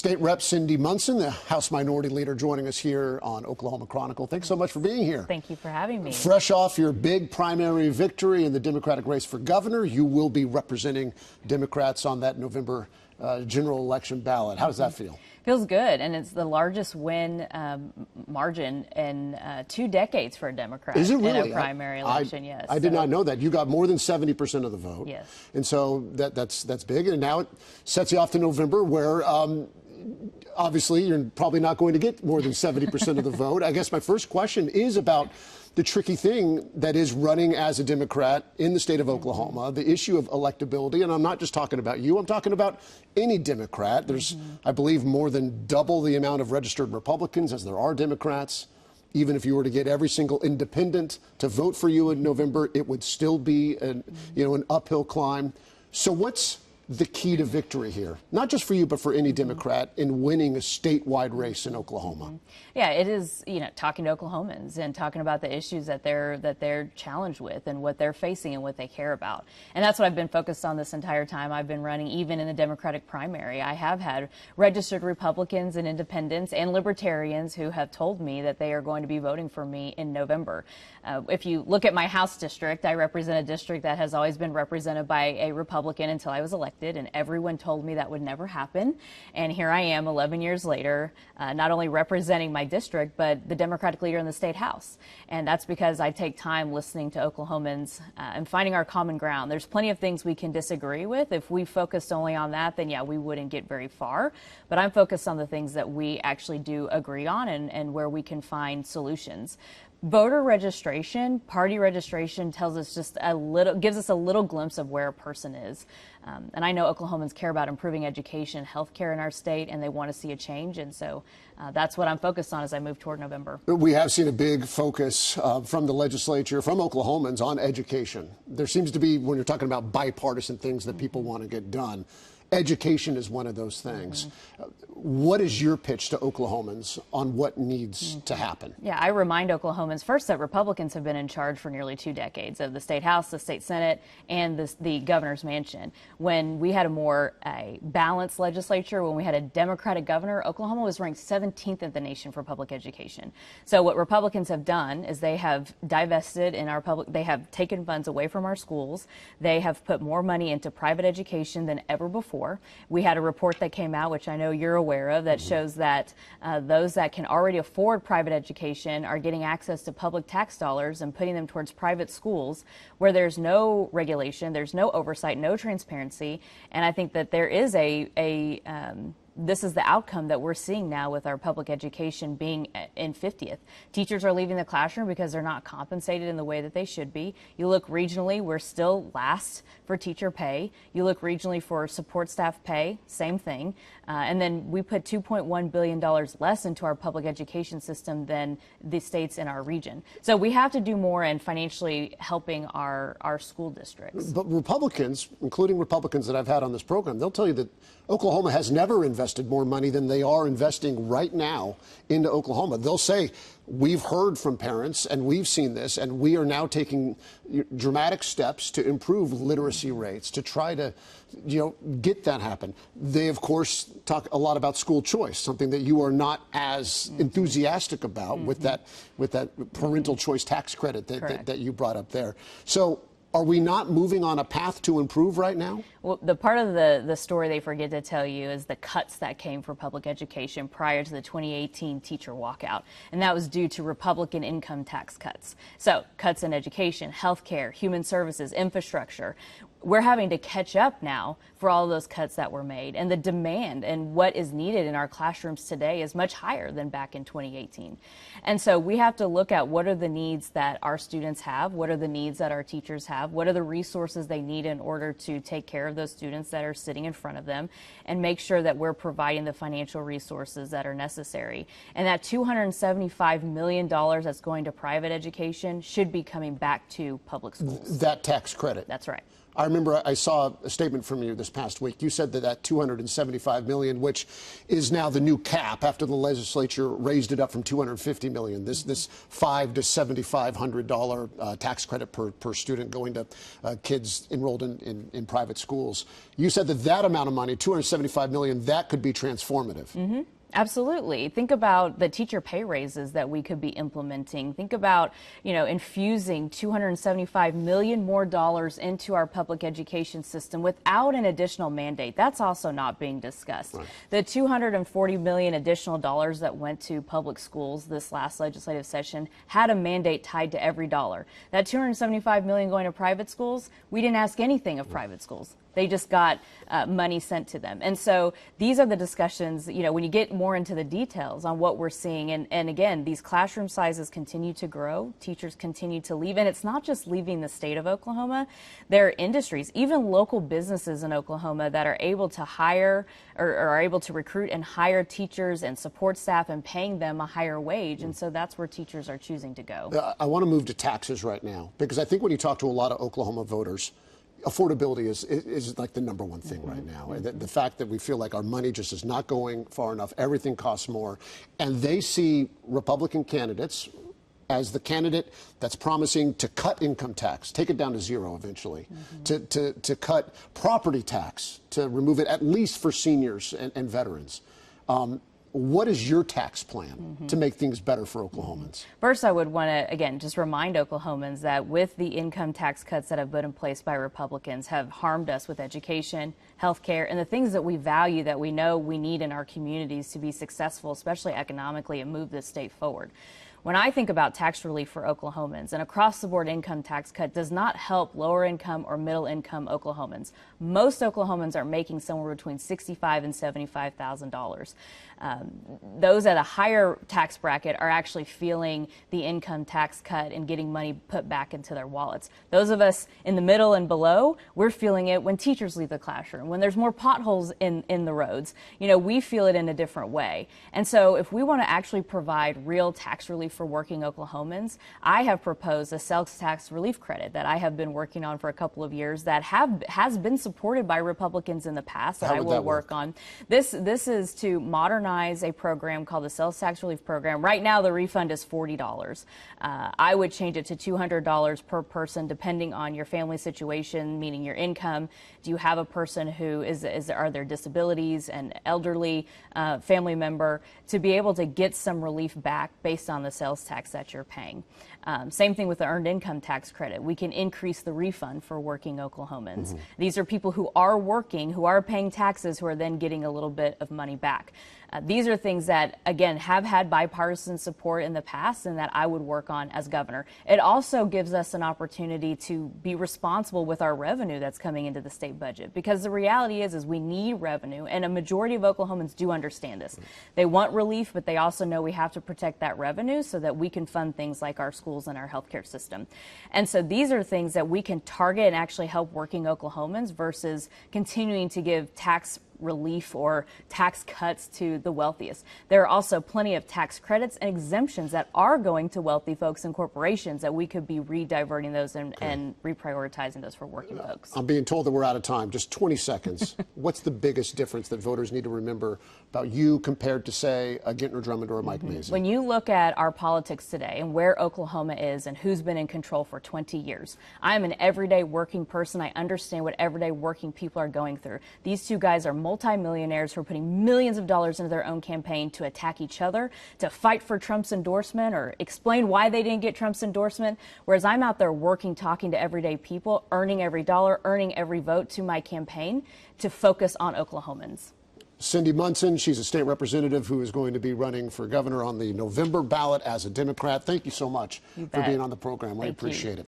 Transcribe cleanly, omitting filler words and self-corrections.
State Rep Cyndi Munson, the House Minority Leader, joining us here on Oklahoma Chronicle. Thanks so much for being here. Thank you for having me. Fresh off your big primary victory in the Democratic race for governor, you will be representing Democrats on that November general election ballot. How does that feel? Feels good, and it's the largest win margin in 2 decades for a Democrat. Is it really? In a primary election, yes. I did not know that. You got more than 70% of the vote. Yes. And so that's big, and now it sets you off to November, where obviously you're probably not going to get more than 70% of the vote. I guess my first question is about the tricky thing that is running as a Democrat in the state of Oklahoma, the issue of electability. And I'm not just talking about you, I'm talking about any Democrat. There's, I believe, more than double the amount of registered Republicans as there are Democrats. Even if you were to get every single independent to vote for you in November, it would still be an uphill climb. So what's the key to victory here, not just for you, but for any Democrat in winning a statewide race in Oklahoma? Yeah, it is, talking to Oklahomans and talking about the issues that they're challenged with and what they're facing and what they care about. And that's what I've been focused on this entire time I've been running, even in the Democratic primary. I have had registered Republicans and independents and libertarians who have told me that they are going to be voting for me in November. If you look at my House district, I represent a district that has always been represented by a Republican until I was elected, and everyone told me that would never happen. And here I am 11 years later, not only representing my district, but the Democratic leader in the state House. And that's because I take time listening to Oklahomans and finding our common ground. There's plenty of things we can disagree with. If we focused only on that, then yeah, we wouldn't get very far. But I'm focused on the things that we actually do agree on and where we can find solutions. Voter registration, party registration tells us just gives us a little glimpse of where a person is. And I know Oklahomans care about improving education, health care in our state, and they want to see a change. And so that's what I'm focused on as I move toward November. We have seen a big focus from the legislature, from Oklahomans, on education. There seems to be, when you're talking about bipartisan things that people want to get done, education is one of those things. What is your pitch to Oklahomans on what needs to happen? Yeah, I remind Oklahomans first that Republicans have been in charge for nearly 2 decades of the state House, the state Senate, and the governor's mansion. When we had a more balanced legislature, when we had a Democratic governor, Oklahoma was ranked 17th in the nation for public education. So what Republicans have done is they have divested in our they have taken funds away from our schools. They have put more money into private education than ever before. We had a report that came out, which I know you're aware of, that shows that those that can already afford private education are getting access to public tax dollars and putting them towards private schools where there's no regulation, there's no oversight, no transparency. And I think that there is this is the outcome that we're seeing now with our public education being in 50th. Teachers are leaving the classroom because they're not compensated in the way that they should be. You look regionally, we're still last for teacher pay. You look regionally for support staff pay, same thing. And then we put $2.1 billion less into our public education system than the states in our region. So we have to do more in financially helping our school districts. But Republicans, including Republicans that I've had on this program, they'll tell you that Oklahoma has never invested more money than they are investing right now into Oklahoma. They'll say, we've heard from parents and we've seen this, and we are now taking dramatic steps to improve literacy rates, to try to get that happen. They, of course, talk a lot about school choice, something that you are not as enthusiastic about with that parental choice tax credit that you brought up there. So are we not moving on a path to improve right now? Well, the part of the story they forget to tell you is the cuts that came for public education prior to the 2018 teacher walkout. And that was due to Republican income tax cuts. So cuts in education, health care, human services, infrastructure. We're having to catch up now for all of those cuts that were made. And the demand and what is needed in our classrooms today is much higher than back in 2018. And so we have to look at what are the needs that our students have, what are the needs that our teachers have, what are the resources they need in order to take care of those students that are sitting in front of them, and make sure that we're providing the financial resources that are necessary. And that $275 million that's going to private education should be coming back to public schools. That tax credit. That's right. I remember I saw a statement from you this past week. You said that $275 million, which is now the new cap after the legislature raised it up from $250 million, this $500 to $7,500 tax credit per student going to kids enrolled in private schools. You said that amount of money, $275 million, that could be transformative. Mm-hmm. Absolutely. Think about the teacher pay raises that we could be implementing. Think about, infusing $275 million more into our public education system without an additional mandate. That's also not being discussed. Right. The $240 million additional dollars that went to public schools this last legislative session had a mandate tied to every dollar. That $275 million going to private schools, we didn't ask anything of private schools. They just got money sent to them. And so these are the discussions, when you get more into the details on what we're seeing. And again, these classroom sizes continue to grow. Teachers continue to leave. And it's not just leaving the state of Oklahoma. There are industries, even local businesses in Oklahoma that are able to hire or are able to recruit and hire teachers and support staff and paying them a higher wage. And so that's where teachers are choosing to go. I want to move to taxes right now, because I think when you talk to a lot of Oklahoma voters, affordability is like the number one thing right now. The fact that we feel like our money just is not going far enough, everything costs more, and they see Republican candidates as the candidate that's promising to cut income tax, take it down to zero eventually, to cut property tax, to remove it at least for seniors and veterans. What is your tax plan to make things better for Oklahomans? First, I would want to, again, just remind Oklahomans that with the income tax cuts that have been in place by Republicans have harmed us with education, health care, and the things that we value that we know we need in our communities to be successful, especially economically, and move this state forward. When I think about tax relief for Oklahomans, an across-the-board income tax cut does not help lower-income or middle-income Oklahomans. Most Oklahomans are making somewhere between $65,000 and $75,000. Those at a higher tax bracket are actually feeling the income tax cut and getting money put back into their wallets. Those of us in the middle and below, we're feeling it when teachers leave the classroom, when there's more potholes in the roads. We feel it in a different way. And so if we want to actually provide real tax relief for working Oklahomans, I have proposed a sales tax relief credit that I have been working on for a couple of years that has been supported by Republicans in the past that I will work on. This is to modernize a program called the sales tax relief program. Right now the refund is $40. I would change it to $200 per person depending on your family situation, meaning your income. Do you have a person who are there disabilities, an elderly family member, to be able to get some relief back based on the sales tax that you're paying. Same thing with the earned income tax credit. We can increase the refund for working Oklahomans. These are people who are working, who are paying taxes, who are then getting a little bit of money back. These are things that, again, have had bipartisan support in the past and that I would work on as governor. It also gives us an opportunity to be responsible with our revenue that's coming into the state budget, because the reality is we need revenue, and a majority of Oklahomans do understand this. They want relief, but they also know we have to protect that revenue so that we can fund things like our schools and our healthcare system. And so these are things that we can target and actually help working Oklahomans versus continuing to give tax relief or tax cuts to the wealthiest. There are also plenty of tax credits and exemptions that are going to wealthy folks and corporations that we could be re-diverting those and reprioritizing those for working folks. I'm being told that we're out of time. Just 20 seconds. What's the biggest difference that voters need to remember about you compared to, say, a Gintner Drummond or a Mike Mason? When you look at our politics today and where Oklahoma is and who's been in control for 20 years, I'm an everyday working person. I understand what everyday working people are going through. These two guys are multimillionaires who are putting millions of dollars into their own campaign to attack each other, to fight for Trump's endorsement or explain why they didn't get Trump's endorsement, whereas I'm out there working, talking to everyday people, earning every dollar, earning every vote to my campaign to focus on Oklahomans. Cyndi Munson, she's a state representative who is going to be running for governor on the November ballot as a Democrat. Thank you so much for being on the program. We appreciate it.